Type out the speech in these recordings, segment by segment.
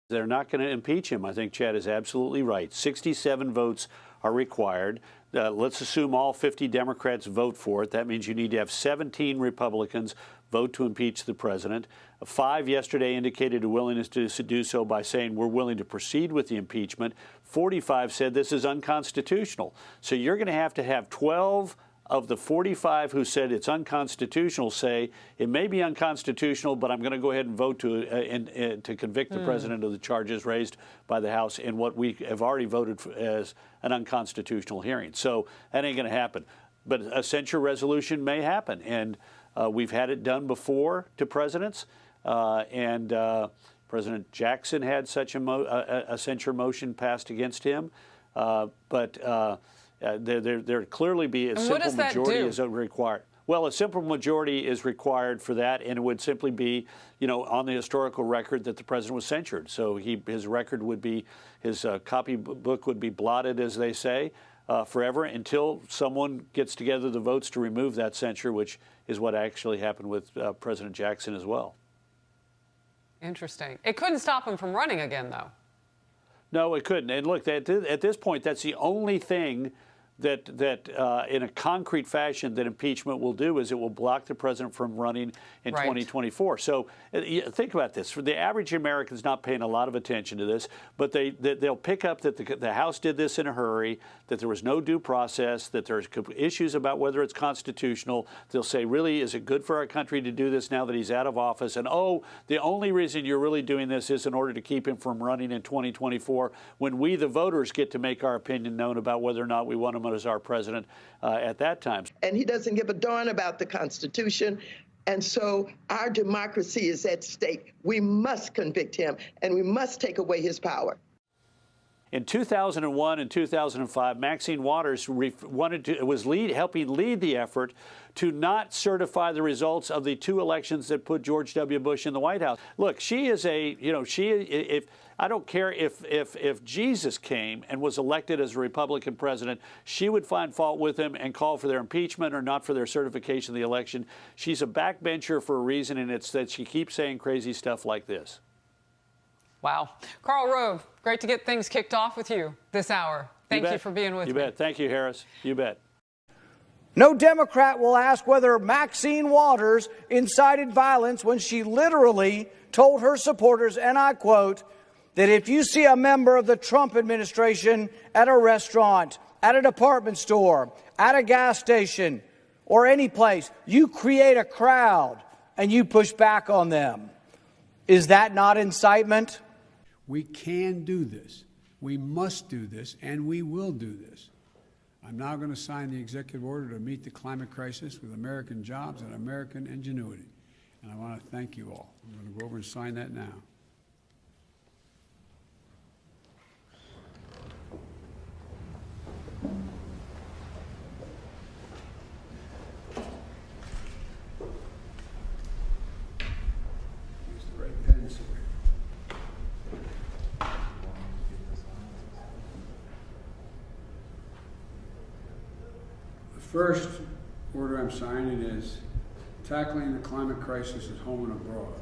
They're not going to impeach him. I think Chad is absolutely right. 67 votes are required. Let's assume all 50 Democrats vote for it. That means you need to have 17 Republicans vote to impeach the president. 5 yesterday indicated a willingness to do so by saying we're willing to proceed with the impeachment. 45 said this is unconstitutional. So you're going to have 12 of the 45 who said it's unconstitutional say it may be unconstitutional, but I'm going to go ahead and vote to convict the president of the charges raised by the House in what we have already voted for as an unconstitutional hearing. So that ain't going to happen. But a censure resolution may happen, and we've had it done before to presidents, President Jackson had such a censure motion passed against him, but there clearly be a simple majority is required. Well, a simple majority is required for that, and it would simply be, on the historical record that the president was censured. So his record would be, his copybook would be blotted, as they say, forever until someone gets together the votes to remove that censure, which is what actually happened with President Jackson as well. Interesting. It couldn't stop him from running again, though. No, it couldn't. And look, at this point, that's the only thing that in a concrete fashion that impeachment will do is it will block the president from running in 2024. So think about this. For the average American's not paying a lot of attention to this, but they'll pick up that the House did this in a hurry, that there was no due process, that there's issues about whether it's constitutional. They'll say, really, is it good for our country to do this now that he's out of office? And, oh, the only reason you're really doing this is in order to keep him from running in 2024 when we, the voters, get to make our opinion known about whether or not we want him as our president at that time. And he doesn't give a darn about the Constitution. And so our democracy is at stake. We must convict him, and we must take away his power. In 2001 and 2005, Maxine Waters was helping lead the effort to not certify the results of the 2 elections that put George W. Bush in the White House. Look, she is I don't care if Jesus came and was elected as a Republican president, she would find fault with him and call for their impeachment or not for their certification of the election. She's a backbencher for a reason, and it's that she keeps saying crazy stuff like this. Wow. Karl Rove, great to get things kicked off with you this hour. Thank you for being with me. You bet. Thank you, Harris. You bet. No Democrat will ask whether Maxine Waters incited violence when she literally told her supporters, and I quote, that if you see a member of the Trump administration at a restaurant, at a department store, at a gas station, or any place, you create a crowd and you push back on them. Is that not incitement? We can do this. We must do this, and we will do this. I'm now going to sign the executive order to meet the climate crisis with American jobs and American ingenuity. And I want to thank you all. I'm going to go over and sign that now. Use the right pen, sir. The first order I'm signing is tackling the climate crisis at home and abroad.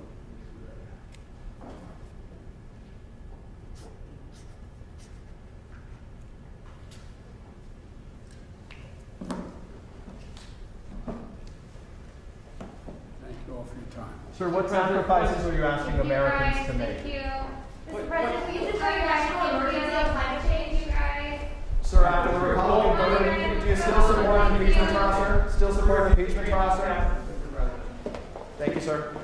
Thank you all for your time. Sir, what sacrifices are you asking Americans to make? Thank you. Mr. President, will you just bring back the emergency on climate change, you guys? Sir, after the Republican voting, do you still support the impeachment process? Still support the impeachment process? Thank you, sir.